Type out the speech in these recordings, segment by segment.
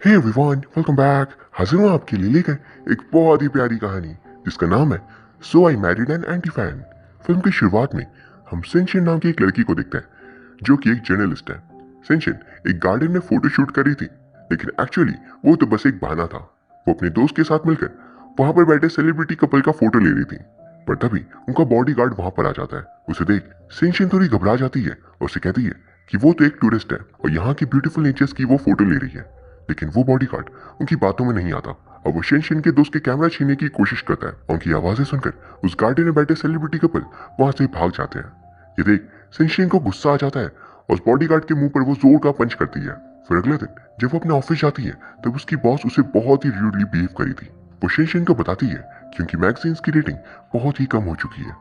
Hey everyone, welcome back. हाजिर हूँ आपके लिए लेकर एक बहुत ही प्यारी कहानी जिसका नाम है so I married an anti fan. Film की शुरुआत में हम सिंशिन नाम की एक लड़की को देखते हैं जो कि एक जर्नलिस्ट है। सिंशिन एक गार्डन में फोटो शूट कर रही थी, लेकिन एक्चुअली वो तो बस एक बहाना था। वो अपने दोस्त के साथ मिलकर वहां पर बैठे सेलिब्रिटी कपल का फोटो ले रही थी। पर तभी उनका बॉडीगार्ड वहां पर आ जाता है। उसे देख सिंशिन थोड़ी घबरा जाती है और उसे कहती है कि वो तो एक टूरिस्ट है और यहाँ की ब्यूटीफुल नेचर्स की वो फोटो ले रही है। लेकिन वो बॉडीगार्ड उनकी बातों में नहीं आता और वो शिन के दोस्त के कैमरा छीनने की कोशिश करता है। उनकी आवाजें सुनकर उस गार्डन में बैठे सेलिब्रिटी कपल वहां से भाग जाते हैं। ये देख शिन को गुस्सा आ जाता है और उस बॉडीगार्ड के मुंह पर वो जोर का पंच करती है। फिर अगले दिन जब वो अपने ऑफिस जाती है तब उसकी बॉस उसे बहुत ही रूडली बिहेव करी थी। वो शिन को बताती है कि उनकी मैगजीन्स की रेटिंग बहुत ही कम हो चुकी है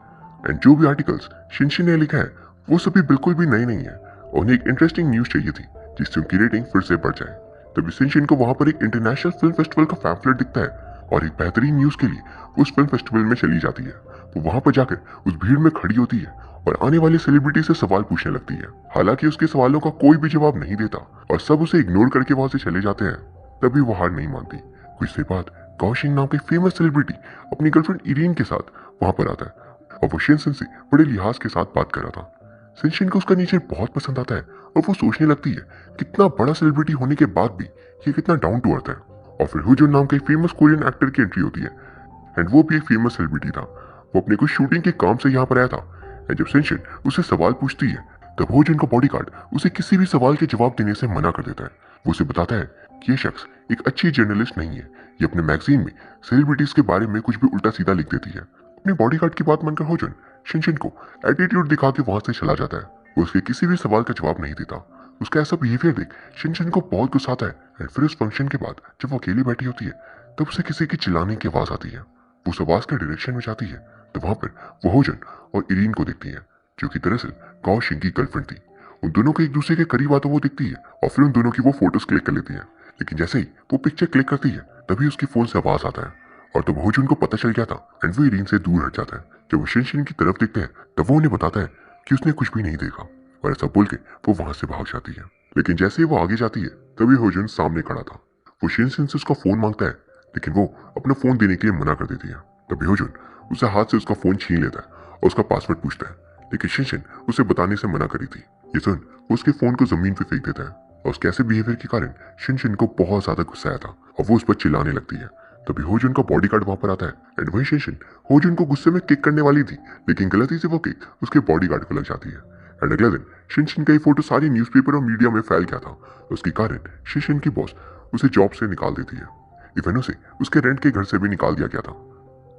एंड जो भी आर्टिकल्स शिन ने लिखा है वो सभी बिल्कुल भी नए नहीं है और उन्हें एक इंटरेस्टिंग न्यूज चाहिए थी जिससे उनकी रेटिंग फिर से बढ़ जाए। तभी सिंशिन को वहां पर एक इंटरनेशनल फिल्म फेस्टिवल का पैम्फलेट दिखता है और एक बेहतरीन न्यूज के लिए वो उस फिल्म फेस्टिवल में चली जाती है। वो वहां पर जाकर उस भीड़ में खड़ी होती है और आने वाले सेलिब्रिटी से सवाल पूछने लगती है। हालांकि उसके सवालों का कोई भी जवाब नहीं देता और सब उसे इग्नोर करके वहां से चले जाते हैं, तभी वो हार नहीं मानती। कुछ देर बाद गौशिन नाम के फेमस सेलिब्रिटी अपनी गर्लफ्रेंड इरीन के साथ वहां पर आता है और वो शिनसन से बड़े लिहाज के साथ बात कर रहा था। सिंशिन को उसका नेचर बहुत पसंद आता है और वो सोचने लगती है कितना बड़ा सेलिब्रिटी होने के बाद भी ये कितना डाउन टू अर्थ है। और फिर हुजून नाम के फेमस कोरियन एक्टर की एंट्री होती है एंड वो भी एक फेमस सेलिब्रिटी था। वो अपने कुछ शूटिंग के काम से यहाँ पर आया था एंड जब सिंशिन उसे सवाल पूछती है तब हुजून का बॉडीगार्ड उसे किसी भी सवाल के जवाब देने से मना कर देता है। वो उसे बताता है कि ये शख्स एक अच्छी जर्नलिस्ट नहीं है, ये अपने मैगजीन में सेलिब्रिटीज के बारे में कुछ भी उल्टा सीधा लिख देती है। अपने बॉडीगार्ड की बात मानकर हुजून शिनशिन को एटीट्यूड दिखा के वहां से चला जाता है। वो उसके किसी भी सवाल का जवाब नहीं देता। उसका ऐसा बिहेवियर देख शिनशिन को बहुत गुस्सा आता है एंड फिर उस फंक्शन के बाद जब वो अकेली बैठी होती है तब उसे किसी की चिल्लाने की आवाज आती है। वो उस आवाज के डायरेक्शन में जाती है तो वहां पर वो होजन और इरीन को देखती है जो कि दरअसल गाओ शिंग की गर्लफ्रेंड थी। उन दोनों के एक दूसरे के करीब आते वो दिखती है और फिर उन दोनों की वो फोटोज क्लिक कर लेती है। लेकिन जैसे ही वो पिक्चर क्लिक करती है तभी उसके फोन से आवाज आता है और तब होजन को पता चल गया था एंड वो इरीन से दूर हट जाता है। जब वो शिन की तरफ देखते हैं तब वो उन्हें बताता है कि उसने कुछ भी नहीं देखा और ऐसा बोल के वो वहां से भाग जाती है। लेकिन जैसे ही वो आगे जाती है तभी होजन सामने खड़ा था। वो शिन से उसका फोन मांगता है लेकिन वो अपना फोन देने के लिए मना कर देती है। तभी होजन उसे हाथ से उसका फोन छीन लेता है और उसका पासवर्ड पूछता है, लेकिन शिन उसे बताने से मना करी थी। ये सुन वो उसके फोन को जमीन पे फेंक देता है और उसके ऐसे बिहेवियर के कारण शिन को बहुत ज्यादा गुस्सा आया था और वो उस पर चिल्लाने लगती है। तभी होजन का बॉडीगार्ड वहां पर आता है एंड वही शिन होजन को गुस्से में किक करने वाली थी, लेकिन गलती से वो किक उसके बॉडीगार्ड को लग जाती है। एंड अगले दिन शिन का ये फोटो सारी न्यूज़पेपर और मीडिया में फैल गया था। उसके कारण शिन की बॉस उसे जॉब से निकाल देती है। इवन उसे उसके रेंट के घर से भी निकाल दिया गया था।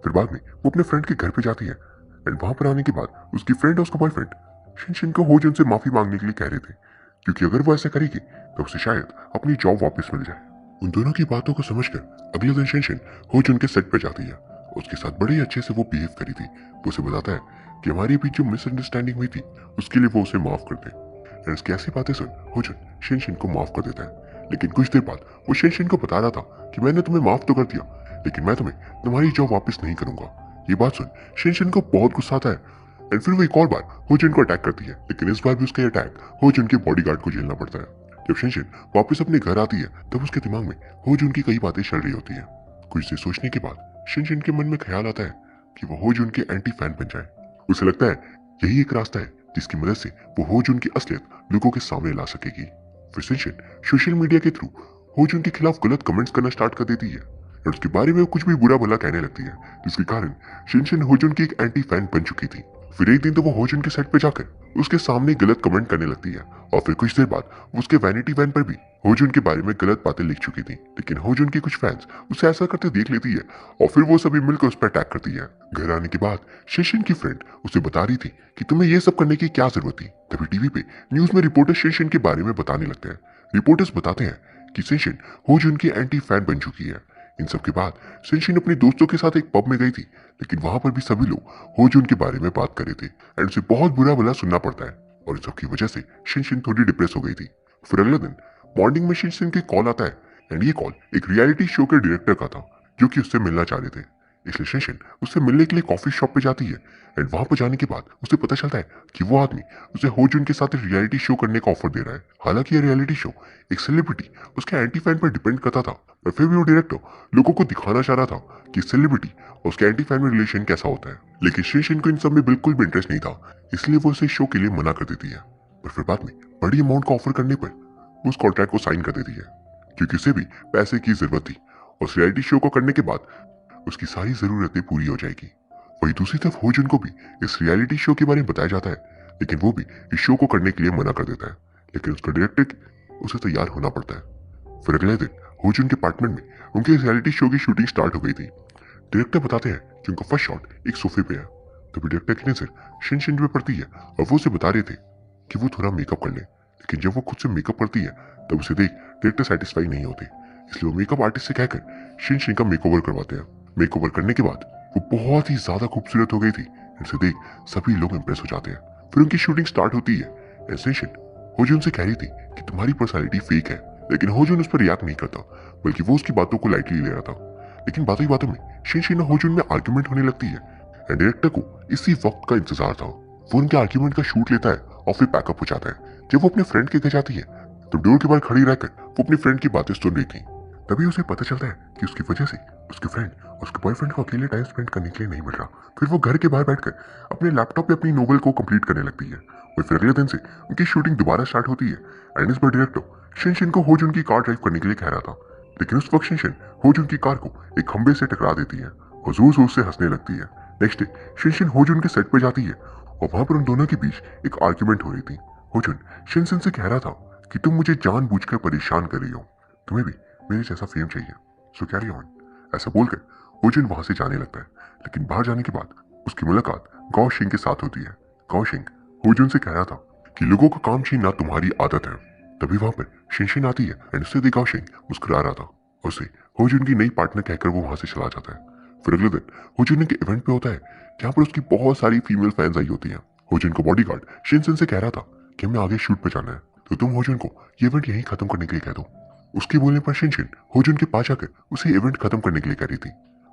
फिर बाद में वो अपने फ्रेंड के घर पे जाती है एंड वहां पर आने के बाद उसकी फ्रेंड और उसका बॉयफ्रेंड शिन को होजन से माफी मांगने के लिए कह रहे थे, क्योंकि अगर वो ऐसा करेगी तो उसे शायद अपनी जॉब वापस मिल जाए। उन दोनों की बातों को समझकर अगले दिन शिन होजन के सेट पर जाती है। उसके साथ बड़े अच्छे से वो बिहेव करी थी। वो उसे बताता है कि हमारे बीच जो मिसअंडरस्टैंडिंग हुई थी उसके लिए वो उसे माफ कर दे एंड उसकी ऐसी बातें सुन होजन शिन को माफ कर देता है। लेकिन कुछ देर बाद वो शिन को बता रहा था कि मैंने तुम्हें माफ तो कर दिया लेकिन मैं तुम्हें तुम्हारी जॉब वापस नहीं करूंगा। ये बात सुन शिन को बहुत गुस्सा आता है एंड फिर वो एक और बार होजन को अटैक करती है, लेकिन इस बार भी उसका अटैक होजन के बॉडीगार्ड को झेलना पड़ता है। जब शिन वापस अपने घर आती है तब उसके दिमाग में होजन की कई बातें चल रही होती है। कुछ देर सोचने के बाद शिन के मन में ख्याल आता है कि वो होजन के एंटी फैन बन जाए। उसे लगता है यही एक रास्ता है जिसकी मदद से वो होजन की असलियत लोगों के सामने ला सकेगी। फिर शिन सोशल मीडिया के थ्रू होजन के खिलाफ गलत कमेंट्स करना स्टार्ट कर देती है और उसके बारे में वो कुछ भी बुरा भला कहने लगती है, जिसके कारण शिन होजन की एक एंटी फैन बन चुकी थी। फिर एक दिन तो वो होजन के सेट पे जाकर उसके सामने गलत कमेंट करने लगती है और फिर कुछ देर बाद वो उसके वैनिटी वैन पर भी होजन के बारे में गलत बातें लिख चुकी थी। लेकिन होजन की कुछ फैंस उसे ऐसा करते देख लेती है और फिर वो सभी मिलकर उस पर अटैक करती है। घर आने के बाद शिन की फ्रेंड उसे बता रही थी कि तुम्हें ये सब करने की क्या जरूरत थी। तभी टीवी पे न्यूज में रिपोर्टर शिन के बारे में बताने लगते हैं। रिपोर्टर्स बताते हैं कि शिन होजन की एंटी फैन बन चुकी है। इन सब के बाद शिन अपने दोस्तों के साथ एक पब में गई थी, लेकिन वहां पर भी सभी लोग होजन के बारे में बात कर रहे थे एंड उसे बहुत बुरा भला सुनना पड़ता है और इन सब की वजह से शिन थोड़ी डिप्रेस हो गई थी। फिर अगले दिन मॉर्निंग में शिन के कॉल आता है एंड ये कॉल एक रियलिटी शो के डायरेक्टर का था जो कि उससे मिलना चाह रहे थे। इसलिए शिनशिन उससे मिलने के लिए कॉफी शॉप पे जाती है। एंड वहां पर जाने के बाद उसे पता चलता है कि वो आदमी उसे होजुन के साथ एक रियलिटी शो करने का ऑफर दे रहा है। हालांकि ये रियलिटी शो एक सेलिब्रिटी उसके एंटी फैन पर डिपेंड करता था, पर फिर भी वो डायरेक्टर लोगों को दिखाना चाह रहा था कि सेलिब्रिटी और उसके एंटी फैन में रिलेशन कैसा होता है। लेकिन शिनशिन को इन सब में बिल्कुल भी इंटरेस्ट नहीं था, इसलिए वो उसे शो के लिए मना कर देती है। पर फिर बाद में बड़ी अमाउंट का ऑफर करने पर वो उस कॉन्ट्रैक्ट को साइन कर देती है, क्योंकि उसे भी पैसे की जरूरत थी। उस रियलिटी शो को करने के बाद उसकी सारी जरूरतें पूरी हो जाएगी। वही दूसरी तरफ होजुन को भी इस रियलिटी शो के बारे में बताया जाता है, लेकिन वो भी इस शो को करने के लिए मना कर देता है। लेकिन उसका डायरेक्टर उसे तैयार होना पड़ता है। फिर अगले दिन होजुन के अपार्टमेंट में उनके रियलिटी शो की शूटिंग स्टार्ट हो गई थी। डायरेक्टर बताते हैं कि उनका फर्स्ट शॉट एक सोफे पे है। तभी डायरेक्टर की नजर शिनशिन पे पड़ती है और वो उसे बता रहे थे कि वो थोड़ा मेकअप कर ले। लेकिन जब वो खुद से मेकअप करती है तब उसे देख डायरेक्टर सेटिस्फाई नहीं होते, इसलिए वो मेकअप आर्टिस्ट से कहकर शिनशिन का मेकओवर करवाते हैं। मेकओवर करने के बाद वो बहुत ही ज्यादा खूबसूरत हो गई थी। इसे देख सभी लोग इंप्रेस हो जाते हैं। फिर उनकी शूटिंग स्टार्ट होती है। शिनशिन होजुन से कह रही थी कि तुम्हारी पर्सनालिटी फेक है, लेकिन होजुन उस पर रिएक्ट नहीं करता, बल्कि वो उसकी बातों को लाइटली ले रहा था। लेकिन बातों ही बातों में शिनशिन और होजुन में आर्ग्यूमेंट होने लगती है। डायरेक्टर को इसी वक्त का इंतजार था। वो उनके आर्ग्यूमेंट का शूट लेता है और फिर पैकअप हो जाता है। जब वो अपने फ्रेंड के घर जाती है तो डोर के बाहर खड़ी रहकर वो अपनी फ्रेंड की बातें सुन रही थी। तभी उसे पता चलता है कि उसकी वजह से उसके फ्रेंड और उसके बॉयफ्रेंड को अकेले टाइम स्पेंड करने के लिए नहीं मिल रहा। फिर वो घर के बाहर बैठकर अपने लैपटॉप पे अपनी नोवेल को कंप्लीट करने लगती है। और फिर अगले दिन से उनकी शूटिंग दोबारा स्टार्ट होती है। एंड इस बार डायरेक्टर शिनशिन को होजुन की कार ड्राइव करने के लिए कह रहा था, लेकिन उस वक्त शिनशिन होजुन की कार को एक खंबे से टकरा देती है और जोर जोर से हंसने लगती है। नेक्स्ट डे शिनशिन होजुन के सेट पर जाती है और वहां पर उन दोनों के बीच एक आर्ग्यूमेंट हो रही थी। होजुन शिनशिन से कह रहा था कि तुम मुझे जानबूझकर परेशान कर रही हो, तुम्हें भी मेरे जैसा फेम चाहिए, सो कैरी ऑन। ऐसा बोलकर होजुन वहां से जाने लगता है। लेकिन बाहर जाने के बाद उसकी मुलाकात गाओ शिंग के साथ होती है। गाओ शिंग होजुन से कह रहा था कि लोगों का काम छीनना तुम्हारी आदत है। तभी वहां पर शिनशिन आती है एंड उससे देख गाओ शिंग मुस्कुरा रहा था। उसे होजुन की नई पार्टनर कहकर वो वहां से चला जाता है। फिर अगले दिन होजुन के इवेंट पे होता है जहाँ पर उसकी बहुत सारी फीमेल फैंस आई होती हैं। होजुन को बॉडीगार्ड शिनशिन से कह रहा था कि हमें आगे शूट पे जाना है, तो तुम होजुन को ये इवेंट यहीं खत्म करने के लिए कह दो। उसके बोलने पर शिनशिन होजुन के पास आकर उसे इवेंट खत्म करने के लिए कह रही थी,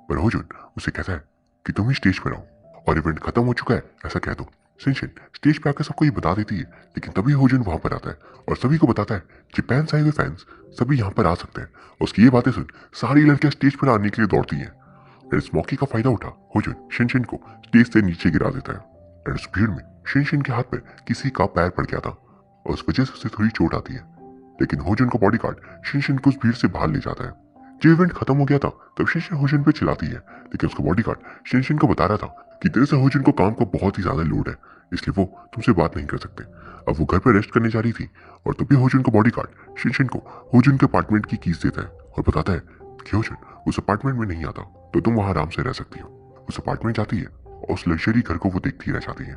पर होजुन उसे कहता है कि तुम ही स्टेज पर आओ और इवेंट खत्म हो चुका है ऐसा कह दो। शिनशिन स्टेज पर आकर सबको ये बता देती है, लेकिन तभी होजुन वहां पर आता है और सभी को बताता है कि जापान से आए हुए फैंस सभी यहाँ पर आ सकते हैं। उसकी ये बातें सुन सारी लड़कियां स्टेज पर आने के लिए दौड़ती हैं। इस मौके का फायदा उठा होजुन शिनशिन को स्टेज से नीचे गिरा देता है। और उस भीड़ में शिनशिन के हाथ पर किसी का पैर पड़ गया था और उस वजह से उसे थोड़ी चोट आती है। लेकिन होजुन का बॉडीगार्ड शिनशिन को उस भीड़ से बाहर ले जाता है। जब इवेंट खत्म हो गया था तब शिनशिन होजुन पे चिल्लाती है, लेकिन उसका बॉडीगार्ड शिनशिन को बता रहा था कि दरअसल होजुन को काम का बहुत ही ज्यादा लोड है, इसलिए वो तुमसे बात नहीं कर सकते। अब वो घर पर रेस्ट करने जा रही थी और तभी होजुन का बॉडीगार्ड शिनशिन को होजुन के अपार्टमेंट की कीज देता है और बताता है कि होजुन उस अपार्टमेंट में नहीं आता तो तुम वहां आराम से रह सकती हो। उस अपार्टमेंट जाती है और उस लग्जरी घर को वो देखती रह जाती है।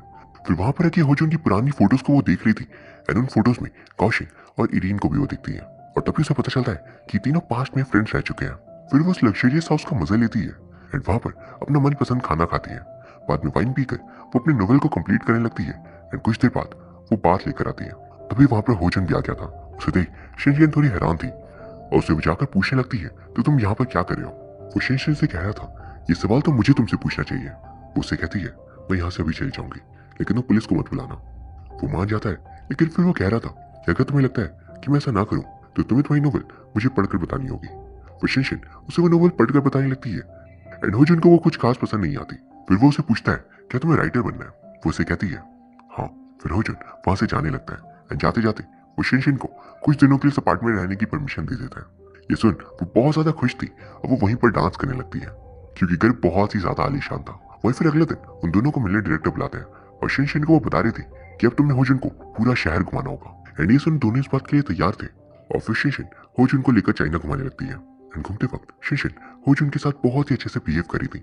फिर वहां पर आके होजुन की पुरानी फोटोज को वो देख रही थी एंड उन फोटोज में कौशिक और इरीन को भी वो देखती है और तभी उसे पता चलता है कि तीनों पास्ट में फ्रेंड्स रह चुके हैं। फिर वो उस लग्जरियस हाउस का मजा लेती है एंड वहां पर अपना मनपसंद खाना खाती है। बाद में वाइन पीकर वो अपने नोवेल को कंप्लीट करने लगती है एंड कुछ देर बाद वो बात लेकर आती है। तभी वहां पर होजुन भी आ गया था। उसे देख शिनशिन थोड़ी हैरान थी और उसे जाकर पूछने लगती है तो तुम यहाँ पर क्या कर रहे हो। वो शिनशिन से कह रहा था ये सवाल तो मुझे तुमसे पूछना चाहिए। उससे कहती है मैं यहाँ से अभी चली जाऊंगी, लेकिन वो पुलिस को मत बुलाना। वो मान जाता है, लेकिन फिर वो कह रहा था कि अगर तुम्हें लगता है कि मैं ऐसा ना करूं तो तुम्हें तुम्हारी नोवेल मुझे पढ़कर बतानी होगी। फिर शिनशिन उसे वो नोवेल पढ़कर बताने लगती है एंड होजुन को वो कुछ खास पसंद नहीं आती। फिर वो उसे पूछता है क्या तुम्हें राइटर बनना है। वो उसे कहती है हाँ। फिर होजुन वहां से जाने लगता है एंड जाते जाते वो शिनशिन को कुछ दिनों के लिए इस अपार्टमेंट रहने की परमिशन दे देता है। ये सुन वो बहुत ज्यादा खुश थी और वो वहीं पर डांस करने लगती है क्योंकि घर बहुत ही ज्यादा आलीशान था। वहीं फिर अगले दिन उन दोनों को मिलने डायरेक्टर बुलाते हैं और शिनशिन को वो बता रहे थे कि अब तुमने होजुन को पूरा शहर घुमाना होगा। एंड ये सुन दोनों इस बात के लिए तैयार थे और फिर शिनशिन होजुन को लेकर चाइना घुमाने लगती है। एंड घूमते वक्त शिनशिन होजुन के साथ बहुत ही अच्छे से बिहेव करी थी।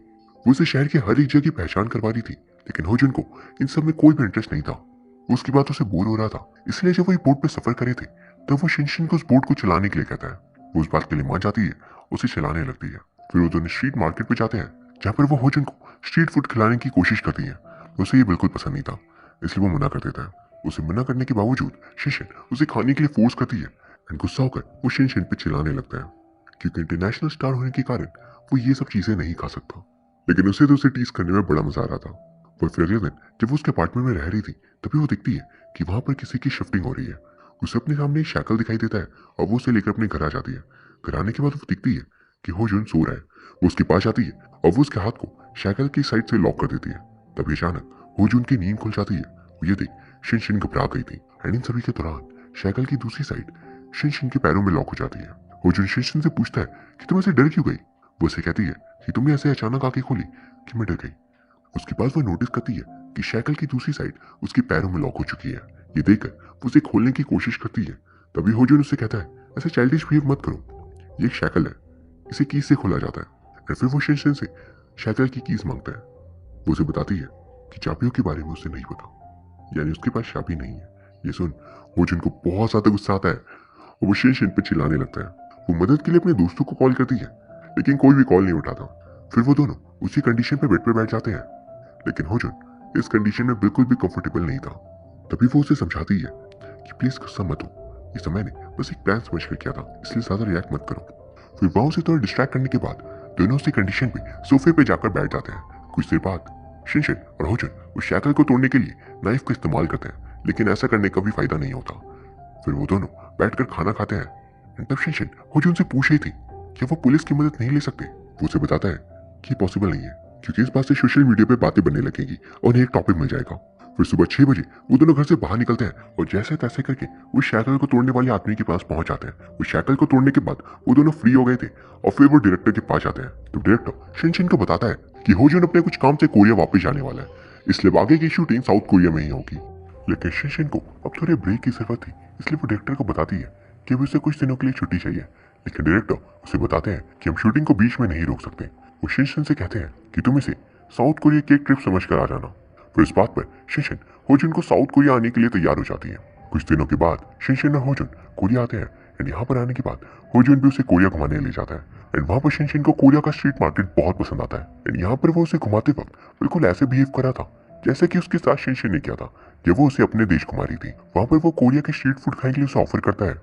वो उसे शहर के हर एक जगह की पहचान करवा रही थी, लेकिन होजुन को इन सब में कोई भी इंटरेस्ट नहीं था। वो उसकी बातों से बोर हो रहा था, इसलिए जब वो एक बोट पर सफर करे थे तब वो शिनशिन को उस बोट को चलाने के लिए कहता है। वो उस बात के लिए मान जाती है, उसे चलाने लगती है। फिर वो दोनों स्ट्रीट मार्केट पे जाते हैं जहाँ पर वो होजुन को स्ट्रीट फूड खिलाने की कोशिश करती है। उसे ये बिल्कुल पसंद नहीं था, इसलिए वो मना कर देता है। उसे मना करने के बावजूद शिनशिन उसे खाने के लिए फोर्स करती है एंड गुस्सा होकर वो शिनशिन पे चिल्लाने लगता है क्योंकि इंटरनेशनल स्टार होने के कारण वो ये सब चीजें नहीं खा सकता। लेकिन उसे तो उसे टीज करने में बड़ा मजा आ रहा था। पर फिर अगले दिन जब वो उसके अपार्टमेंट में रह रही थी तभी वो देखती है कि वहां पर किसी की शिफ्टिंग हो रही है। उसे अपने सामने एक शैकल दिखाई देता है और वो उसे लेकर अपने घर आ जाती है। घर आने के बाद वो दिखती है कि हो जुन सो रहा है। वो उसके पास जाती है और वो उसके हाथ को शैकल की साइड से लॉक कर देती है। तभी अचानक हो जुन की नींद खुल जाती है। वो ये देख शिन शिन घबरा गई थी। एंड इन सभी के दौरान शैकल की दूसरी साइड शिन शिन के पैरों में लॉक हो जाती है। हो जुन शिन शिन से पूछता है कि तुम ऐसे डर क्यों गई। वो उसे कहती है कि तुमने ऐसे अचानक आके खोली कि मैं डर गई। उसके बाद वो नोटिस करती है कि शैकल की दूसरी साइड उसके पैरों में लॉक हो चुकी है। ये देखकर वो उसे खोलने की कोशिश करती है। तभी होजुन उससे कहता है ऐसे चाइल्डिश बिहेव मत करो, ये एक शैकल है, इसे कीज से खोला जाता है। और फिर वो शिनशिन से शैकल की कीज मांगता है। वो उसे बताती है कि चाबियों के बारे में उसे नहीं पता, यानी उसके पास चाबी नहीं है। ये सुन होजुन को बहुत ज्यादा गुस्सा आता है और वो शिनशिन पे चिल्लाने लगता है। वो मदद के लिए अपने दोस्तों को कॉल करती है लेकिन कोई भी कॉल नहीं उठाता। फिर वो दोनों उसी कंडीशन पे बेड पे बैठ जाते हैं। लेकिन होजुन इस कंडीशन में बिल्कुल भी कंफर्टेबल नहीं था। तभी वो उसे समझाती है कि प्लीज गुस्सा मत हो, ये समय ने बस एक प्लान समझ कर किया था, इसलिए ज्यादा रिएक्ट मत करो। फिर वहां से थोड़ा डिस्ट्रैक्ट करने के बाद दोनों उसी कंडीशन पे सोफे पे जाकर बैठ जाते हैं। कुछ देर बाद शिनशिन और होजुन उस शैकल को तोड़ने के लिए नाइफ का इस्तेमाल करते हैं, लेकिन ऐसा करने का भी फायदा नहीं होता। फिर वो दोनों बैठकर खाना खाते हैं। तब शिनशिन होजुन से पूछ रही थी कि वो पुलिस की मदद नहीं ले सकते। वो उसे बताता है कि पॉसिबल नहीं है क्योंकि इस बात से सोशल मीडिया पे बातें बनने लगेंगी और उन्हें एक टॉपिक मिल जाएगा। फिर सुबह 6 बजे वो दोनों घर से बाहर निकलते हैं और जैसे तैसे करके वो शैकल को तोड़ने वाले आदमी के पास पहुंच जाते हैं। वो शैकल को तोड़ने के बाद वो दोनों फ्री हो गए थे और फिर वो डायरेक्टर के पास जाते हैं। तो डायरेक्टर शिनशिन को बताता है कि होजुन अपने कुछ काम से कोरिया वापस जाने वाला है, इसलिए आगे की शूटिंग साउथ कोरिया में ही होगी। लेकिन शिनशिन को अब थोड़े ब्रेक की जरूरत थी, इसलिए वो डायरेक्टर को बताती है कि अभी उसे कुछ दिनों के लिए छुट्टी चाहिए। लेकिन डायरेक्टर उसे बताते हैं कि हम शूटिंग को बीच में नहीं रोक सकते। वो शिनशिन से कहते हैं कि तुम इसे साउथ कोरिया की एक ट्रिप समझ कर आ जाना। फिर इस बात पर शिनशिन होजुन को साउथ कोरिया आने के लिए तैयार हो जाती है। कुछ दिनों के बाद शिनशिन और होजुन कोरिया आते हैं। एंड यहाँ पर आने के बाद होजुन भी उसे कोरिया घुमाने ले जाता है। एंड वहाँ पर शिनशिन को कोरिया का स्ट्रीट मार्केट बहुत पसंद आता है। एंड यहाँ पर वो उसे घुमाते वक्त बिल्कुल ऐसे बिहेव करा था जैसे कि उसके साथ शिनशिन ने किया था जब वो उसे अपने देश घुमा रही थी। वहाँ पर वो कोरिया के स्ट्रीट फूड खाने के लिए उसे ऑफर करता है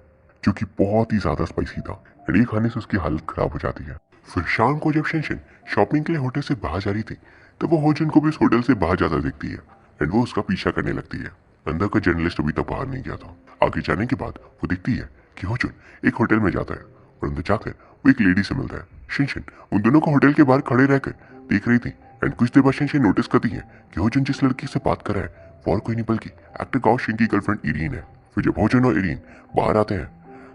जो कि बहुत ही ज्यादा स्पाइसी था। एंड ये खाने से उसकी हालत खराब हो जाती है। फिर शाम को जब शिनशिन शॉपिंग के लिए होटल से बाहर जा रही थी तब वो होजुन को भी उस होटल से बाहर जाता देखती है। एंड वो उसका पीछा करने लगती है। अंदर का जर्नलिस्ट अभी तक बाहर नहीं गया था। आगे जाने के बाद वो देखती है कि होजुन एक होटल में जाता है और अंदर जाकर वो एक लेडी से मिलता है। शिनशिन उन दोनों को होटल के बाहर खड़े रहकर देख रही थी। एंड कुछ देर बाद शिनशिन नोटिस करती है कि होजुन जिस लड़की से बात कर रहा है वो और कोई नहीं बल्कि एक्टर गाओ शिन की गर्लफ्रेंड इरीन है। फिर जब होजुन और इरीन बाहर आते हैं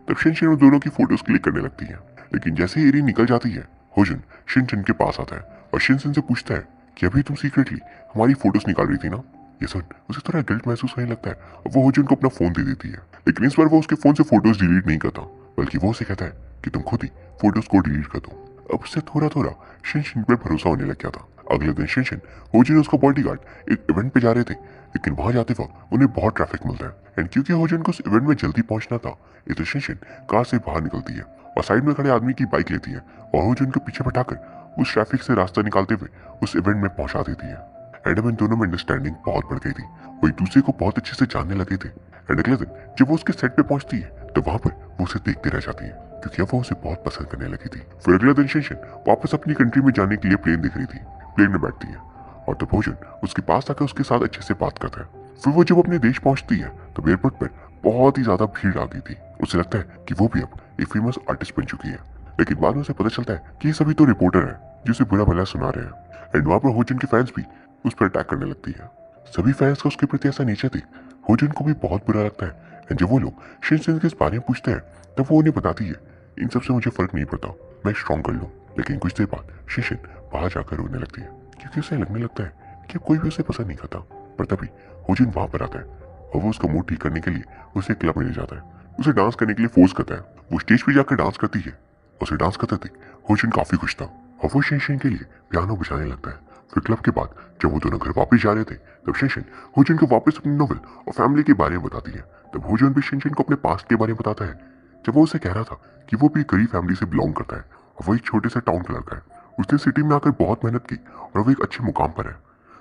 तब शिनशिन उन दोनों की फोटोज क्लिक करने लगती है। लेकिन जैसे ही इरीन निकल जाती है होजुन शिनशिन के पास आता है और शिनशिन से पूछता है कि अभी तुम सीक्रेटली हमारी फोटोज निकाल रही थी ना। ये सुन उसे थोड़ा गिल्ट महसूस होने लगता है और वो होजुन को अपना फोन दे देती है। लेकिन इस बार वो उसके फोन से फोटोज डिलीट नहीं करता बल्कि वो उसे कहता है कि तुम खुद ही फोटोज को डिलीट कर दो। अब उससे थोड़ा थोड़ा शिनशिन पर भरोसा होने लग गया था। अगले दिन शिनशिन होजुन और उसका बॉडीगार्ड एक इवेंट पे जा रहे थे, लेकिन वहां जाते वक्त उन्हें बहुत ट्रैफिक मिलता है। एंड क्योंकि होजुन को उस इवेंट में जल्दी पहुंचना था इसलिए शिनशिन कार से बाहर निकलती है और साइड में खड़े आदमी की बाइक लेती है और होजुन को पीछे बैठाकर उस ट्रैफिक से रास्ता निकालते हुए उस इवेंट में पहुंचा देती है। एंड अब इन दोनों में अंडरस्टैंडिंग बहुत बढ़ गई थी, वो एक दूसरे को बहुत अच्छे से जानने लगे थे। एंड अगले दिन जब वो उसके सेट पे पहुंचती है तो वहां पर वो उसे देखते रह जाती है क्योंकि अब वो उसे बहुत पसंद करने लगी थी। फिर अगले दिन शिनशिन वापस अपनी कंट्री में जाने के लिए प्लेन देख रही थी। प्लेन में बैठती है और तब होजुन उसके पास आकर उसके साथ अच्छे से बात करता है। फिर वो जब अपने देश पहुंचती है तो एयरपोर्ट पर बहुत ही ज्यादा भीड़ आ गई थी। उसे लगता है कि वो भी अब एक फेमस आर्टिस्ट बन चुकी है। लेकिन बाद में उसे पता चलता है कि ये सभी तो रिपोर्टर है जो उसे बुरा भला सुना रहे हैं। एंड वहां पर होजुन के फैंस भी उस पर अटैक करने लगती है। सभी फैंस का उसके प्रति ऐसा नेचर थी होजुन को भी बहुत बुरा लगता है। एंड जब वो लोग शिनशिन के इस बारे में पूछते हैं तब वो उन्हें बताती है इन सब से मुझे फर्क नहीं पड़ता, मैं स्ट्रॉन्ग कर लूँ। लेकिन कुछ देर बाद शिनशिन बाहर जाकर रोने लगती है क्योंकि उसे लगने लगता है कि कोई भी उसे पसंद नहीं करता। पर तभी होजुन वहां पर आता है और वो उसका मूड ठीक करने के लिए उसे क्लब में ले जाता है। उसे डांस करने के लिए फोर्स करता है। वो स्टेज पे जाकर डांस करती है। उसे डांस करते थे होजुन काफी खुश था और वो शिनशिन के लिए पियानो बजाने लगता है। फिर क्लब के बाद जब वो दोनों घर वापस जा रहे थे तब शिनशिन होजुन को वापस अपनी नोवेल और फैमिली के बारे में बताती है। तब होजुन भी शिनशिन को अपने पास्ट के बारे में बताता है जब वो उसे कह रहा था कि वो भी गरीब फैमिली से बिलोंग करता है और वो एक छोटे से टाउन का लड़का है। उसने सिटी में आकर बहुत मेहनत की और वो एक अच्छे मुकाम पर है।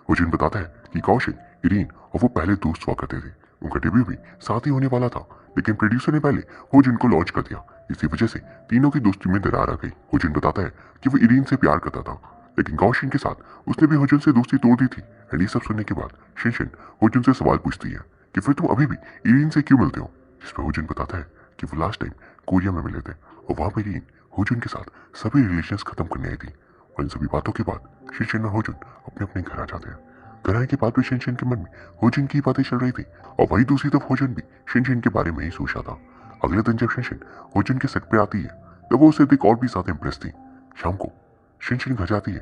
होजुन बताता है कि कौशिक, इरीन और वो पहले दोस्त हुआ करते थे। उनका डेब्यू भी साथ ही होने वाला था, लेकिन प्रोड्यूसर ने पहले होजुन को लॉन्च कर दिया। इसी वजह से तीनों की दोस्ती में दरार आ गई। होजुन बताता है कि वो इरीन से प्यार करता था, लेकिन गाओशिन के साथ उसने भी होजुन से दोस्ती तोड़ दी थी। एंड ये सब सुनने के बाद शिनशिन होजुन से सवाल पूछती है कि फिर तुम अभी भी इरीन से क्यों मिलते हो, जिस पर होजुन बताता है कि वो लास्ट टाइम कोरिया में मिले थे और वहाँ पर इरीन होजुन के साथ सभी रिलेशंस खत्म करने आई थी। और इन सभी बातों के बाद शिनशिन और होजुन अपने अपने घर आ जाते हैं। घर आने के बाद भी शिनशिन के मन में होजुन की बातें चल रही थी और वही दूसरी तरफ होजुन भी शिनशिन के बारे में ही सोच रहा था। अगले दिन जब शिनशिन होजुन के सेट पे आती है तब वो उसे देख और भी ज्यादा इंप्रेस थी। शाम को शिनशिन घर जाती है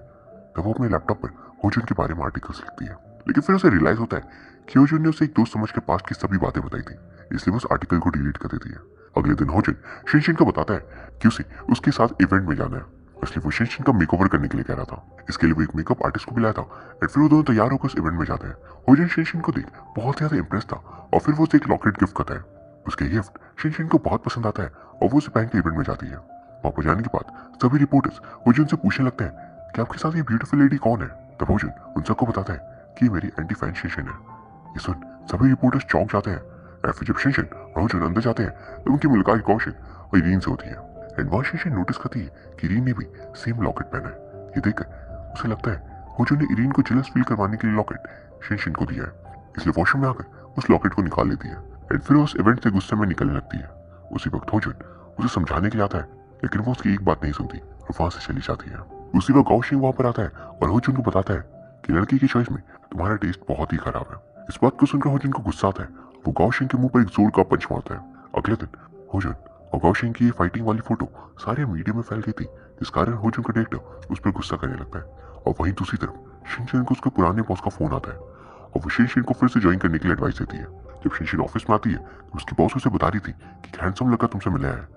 तब वो अपने लैपटॉप पर होजुन के बारे में आर्टिकल्स लिखती है, लेकिन फिर उसे रियलाइज होता है कि होजुन ने उसे एक दोस्त समझ के पास्ट की सभी बातें बताई थी, इसलिए वो उस आर्टिकल को डिलीट कर देती है। अगले दिन होजुन शिनशिन को बताता है कि उसे उसके साथ इवेंट में जाना है, इसलिए वो शिनशिन का मेकओवर करने के लिए कह रहा था। इसके लिए वो एक मेकअप आर्टिस्ट को बुलाया था और फिर वो दोनों तैयार होकर उस इवेंट में जाते हैं। होजुन शिनशिन को देख बहुत ज्यादा इंप्रेस था और फिर वो उसे एक लॉकेट गिफ्ट करता है। उसके गिफ्ट शिनशिन को बहुत पसंद आता है और वो उसे पहन के इवेंट में जाती है। वहां पर जाने के बाद सभी रिपोर्टर्स होजुन से पूछने लगते हैं कि आपके साथ ये ब्यूटीफुल लेडी कौन है। तब होजुन उन सबको बताता है कि मेरी एंटी फैन शिनशिन है। ये सुन सभी रिपोर्टर्स चौंक जाते हैं। और फिर जब शिनशिन और होजुन अंदर जाते हैं तो उनकी मुलाकात गाओशिन और इरीन से होती है। एंड वहां शिनशिन नोटिस करती है कि इरीन ने भी सेम लॉकेट पहना है। ये देखकर उसे लगता है होजुन ने इरीन को जेलस फील करवाने के लिए लॉकेट शिनशिन को दिया है, इसलिए वॉशरूम में आकर उस लॉकेट को निकाल लेती है। एंड फिर उस इवेंट से गुस्से में निकलने लगती है। उसी वक्त होजुन उसे समझाने के लिए आता है, लेकिन वो उसकी एक बात नहीं सुनती और वहां से चली जाती है। उसी वक्त गाओशिन वहां पर आता है और होजुन को बताता है कि लड़की की चॉइस में तुम्हारा टेस्ट बहुत ही खराब है। इस बात को सुनकर होजुन को गुस्सा आता है। वो गाओशिन के मुंह पर एक जोर का पंच मारता है। अगले दिन होजुन और गाओशिन की ये फाइटिंग वाली फोटो सारे मीडिया में फैल गई थी, जिस कारण होजुन का डायरेक्टर उस पर गुस्सा करने लगता है। और वहीं दूसरी तरफ शिनशिन को उसके पुराने बॉस का फोन आता है और वो शिनशिन को फिर से ज्वाइन करने के लिए एडवाइस देती है। जब शिनशिन ऑफिस में आती है तो उसकी बॉस उसे बता रही थी कि हैंडसम लड़का तुमसे मिला है।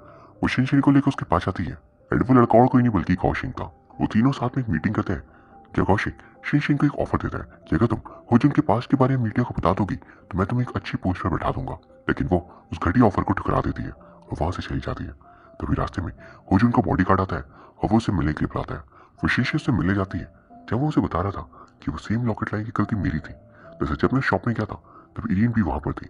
वो शिनशिन को लेकर उसके पास आती है एंड वो लड़का और कोई नहीं बल्कि गाओशिन था। वो तीनों साथ में एक मीटिंग करते हैं जब गाओशिन शिनशिन को एक ऑफर देता है कि अगर तुम होजुन के पास के बारे में मीडिया को बता दोगी तो मैं तुम्हें एक अच्छी पोस्ट पर बैठा दूंगा। लेकिन वो उस घटिया ऑफर को ठुकरा देती है और वहां से चली जाती है। तभी रास्ते में होजुन का बॉडीगार्ड आता है और वो उसे मिलने के लिए बुलाता है। वो शिनशिन से मिलने जाती है जब वो उसे बता रहा था कि वो सेम लॉकेट लाने की गलती मेरी थी। वैसे जब मैं शॉप में गया था तब इरीन भी वहां पर थी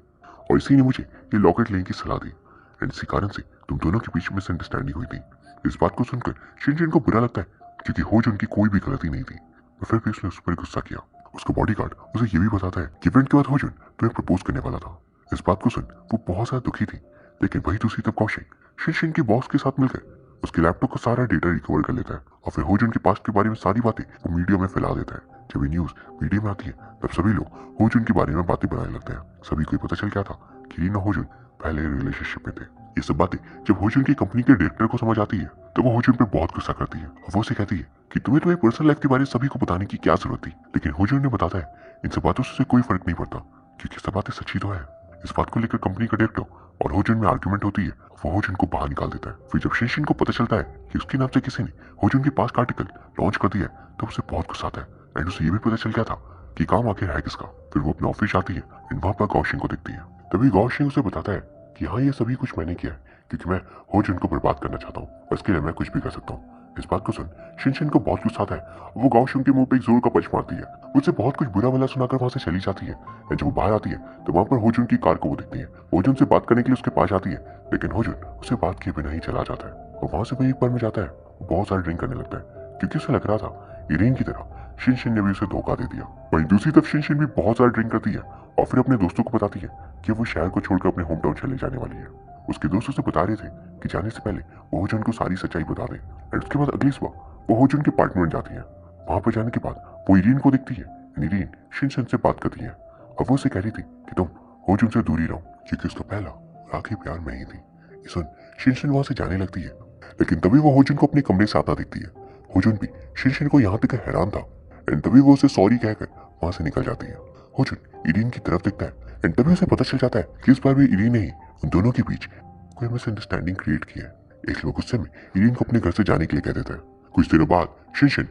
और इसी ने मुझे ये लॉकेट लेने की सलाह दी एंड इसी कारण से तुम दोनों के बीच मिसअंडरस्टैंडिंग हुई थी। इस बात को सुनकर शिनशिन को बुरा लगता है क्योंकि होजुन की कोई भी गलती नहीं थी। और फिर भी उसने उस पर गुस्सा किया। उसका बॉडीगार्ड उसे ये भी बताता है कि इवेंट के बाद होजुन तुम्हें प्रपोज करने वाला था। इस बात को सुन वो बहुत ज्यादा दुखी थी, लेकिन वही दूसरी तरफ गाओशिन शिनशिन के बॉस के साथ मिलकर उसके लैपटॉप का सारा डेटा रिकवर कर लेता है और फिर होजुन के पास्ट के बारे में सारी बातें वो मीडिया में फैला देता है। जब ये न्यूज मीडिया में आती है तब सभी लोग होजुन के बारे में बातें बनाने लगते हैं। सभी को पता चल गया था कि इरीन और होजुन पहले रिलेशनशिप में थे। ये सब बातें जब होजुन की कंपनी के डायरेक्टर को समझ आती है तो वो होजुन पे बहुत गुस्सा करती है और वो उसे कहती है कि तुम्हें तुम्हारी पर्सनल लाइफ के बारे में सभी को बताने की क्या जरूरत थी। लेकिन होजुन ने बताता है इन सब बातों से कोई फर्क नहीं पड़ता क्योंकि सब बातें सच्ची तो है। इस बात को लेकर कंपनी का डायरेक्टर और होजुन में आर्ग्यूमेंट होती है। वो होजुन को बाहर निकाल देता है। फिर जब शिनशिन को पता चलता है कि उसके नाम से किसी ने होजुन के पास का आर्टिकल लॉन्च कर दिया है तो उसे बहुत गुस्सा आता है एंड उसे ये भी पता चल गया था कि काम आखिर है किसका। फिर वो अपने ऑफिस जाती है एंड वहां पर गाओशिन को दिखती है। तभी गाओशिन उसे बताता है कि हाँ ये सभी कुछ मैंने किया है क्योंकि मैं होजुन को बर्बाद करना चाहता हूँ और इसके लिए मैं कुछ भी कर सकता हूँ। इस बात को सुन शिनशिन को बहुत गुस्सा आता है और वो गाओशिन के मुंह पे एक जोर का पंच मारती है। मुझसे बहुत कुछ बुरा भला सुनाकर वहां से चली जाती है। जब वो बाहर आती है तो वहां पर होजुन की कार को वो दिखती है। होजुन से बात करने के लिए उसके पास आती है, लेकिन होजुन उसे बात किए बिना ही चला जाता है और वहां से वो एक बार में जाता है। वो बहुत सारे ड्रिंक करने लगता है क्योंकि उसे लग रहा था इरीन की तरह शिनशिन ने भी उसे धोखा दे दिया। वहीं दूसरी तरफ शिनशिन भी बहुत सारा ड्रिंक करती है और फिर अपने दोस्तों को बताती है कि वो शहर को छोड़कर अपने होम टाउन चले जाने वाली है। उसके दोस्त उसे बता रहे थे कि जाने से पहले वो होजुन को सारी सच्चाई बता दे। और उसके बाद अगली सुबह वो होजुन के अपार्टमेंट जाती है। वहां पर जाने के बाद वो इरीन को देखती है। इरीन शिनशिन से बात करती है और वो उसे कह रही थी कि तुम होजुन से दूरी रहो क्योंकि उसका पहला और आखिरी प्यार मैं ही थी। ये सुन शिनशिन वहां से जाने लगती है, लेकिन तभी वो होजुन को अपने कमरे से आता दिखती है। होजुन भी शिनशिन को यहाँ तक हैरान था एंड तभी वो उसे सॉरी कहकर वहां से निकल जाती है। होजुन इरीन की तरफ देखता है एंड तभी उसे पता चल जाता है कि इस बार भी इरीन ने ही उन दोनों के बीच कोई मिसअंडरस्टैंडिंग क्रिएट की है। इसलिए वो गुस्से में इरीन को अपने घर से जाने के लिए कह देता है। कुछ दिनों बाद शिनशिन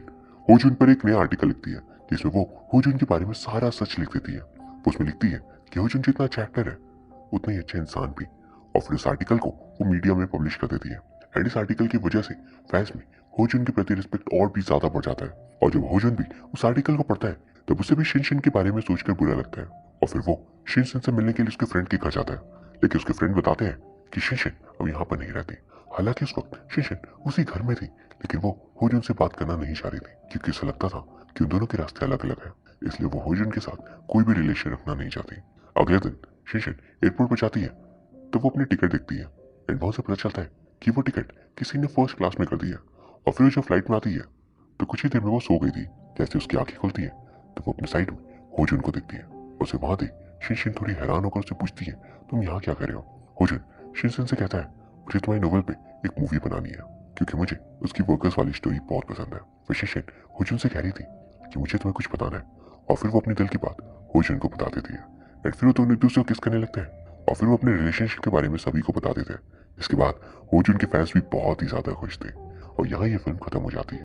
होजुन पर एक नया आर्टिकल लिखती है जिसमें वो होजुन के बारे में सारा सच लिख देती है। वो उसमें लिखती है कि होजुन जितना अच्छा एक्टर है उतना ही अच्छा इंसान भी, और फिर उस आर्टिकल को वो मीडिया में पब्लिश कर देती है। एंड इस आर्टिकल की वजह से फैंस में होजुन के प्रति रिस्पेक्ट और भी ज्यादा बढ़ जाता है। और जब होजुन भी उस आर्टिकल को पढ़ता है तब उसे भी शिनशिन के बारे में सोचकर बुरा लगता है और फिर वो शिनशिन से मिलने के लिए उसके फ्रेंड के घर जाता है। लेकिन उसके फ्रेंड बताते हैं कि शिनशिन अब यहाँ पर नहीं रहती हालांकि उस वक्त शिनशिन उसी घर में थी, लेकिन वो होजुन से बात करना नहीं चाह रही थी क्योंकि उसे लगता था कि उन दोनों के रास्ते अलग अलग हैं, इसलिए वो होजुन के साथ कोई भी रिलेशन रखना नहीं चाहती। अगले दिन शिनशिन एयरपोर्ट पर जाती है तो वो अपनी टिकट देखती है एंड वहां से पता चलता है कि वो टिकट किसी ने फर्स्ट क्लास में कर दी है। और फिर जो फ्लाइट में आती है तो कुछ ही देर में वो सो गई थी। जैसे उसकी आंखें खुलती है तो वो अपने साइड में होजुन को देखती है। उसे वहां देख शिनशिन थोड़ी हैरान होकर उससे पूछती है, तुम यहाँ क्या कर रहे हो? होजुन शिनशिन से कहता है, मुझे तुम्हारी नोवेल पे एक मूवी बनानी है क्योंकि मुझे उसकी वर्कर्स वाली स्टोरी बहुत पसंद है। फिर शिनशिन होजुन से कह रही थी कि मुझे तुम्हें कुछ बताना है, और फिर वो अपने दिल की बात होजुन को बता देती है एंड फिर वो दोनों एक दूसरे को किस करने लगते हैं और फिर वो अपने रिलेशनशिप के बारे में सभी को बता देते हैं। इसके बाद होजुन के फैंस भी बहुत ही ज्यादा खुश थे और यहाँ ये फिल्म खत्म हो जाती है।